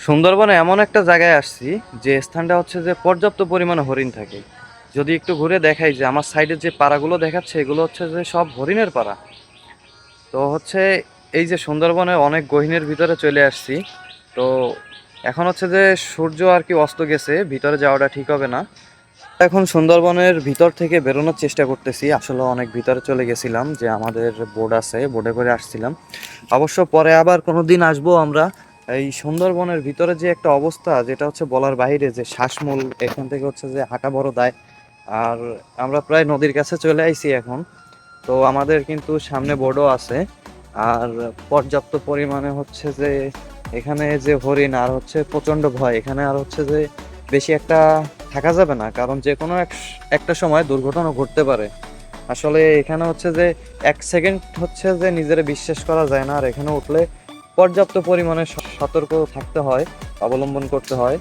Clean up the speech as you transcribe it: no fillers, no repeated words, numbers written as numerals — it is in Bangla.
সুন্দরবনে এমন একটা জায়গায় আসছি যে স্থানটা হচ্ছে যে পর্যাপ্ত পরিমাণে হরিণ থাকে। যদি একটু ঘুরে দেখাই যে আমার সাইডে যে পাড়াগুলো দেখাচ্ছে এগুলো হচ্ছে যে সব হরিণের পাড়া। তো হচ্ছে এই যে সুন্দরবনে অনেক গহীনের ভিতরে চলে আসছি। তো এখন হচ্ছে যে সূর্য আর কি অস্ত গেছে, ভিতরে যাওয়াটা ঠিক হবে না। এখন সুন্দরবনের ভিতর থেকে বেরোনোর চেষ্টা করতেছি। আসলে অনেক ভিতরে চলে গেছিলাম, যে আমাদের বোর্ড আছে, বোর্ডে করে আসছিলাম। অবশ্য পরে আবার কোনো দিন আসবো আমরা। এই সুন্দরবনের ভিতরে যে একটা অবস্থা, যেটা হচ্ছে বলার বাইরে, যে শ্বাসমূল এখান থেকে হচ্ছে যে হাঁটা বড় দায়। আর আমরা প্রায় নদীর কাছে চলে আইছি এখন। তো আমাদের কিন্তু সামনে বোর্ডও আছে। আর পর্যাপ্ত পরিমাণে হচ্ছে যে এখানে যে হরিণ, আর হচ্ছে প্রচণ্ড ভয় এখানে। আর হচ্ছে যে বেশি একটা থাকা যাবে না, কারণ যে কোনো একটা সময় দুর্ঘটনা ঘটতে পারে। আসলে এখানে হচ্ছে যে 1 সেকেন্ড হচ্ছে যে নিজেরা বিশ্বাস করা যায় না। আর এখানে উঠলে পর্যাপ্ত পরিমাণে সতর্ক থাকতে হয়, অবলম্বন করতে হয়।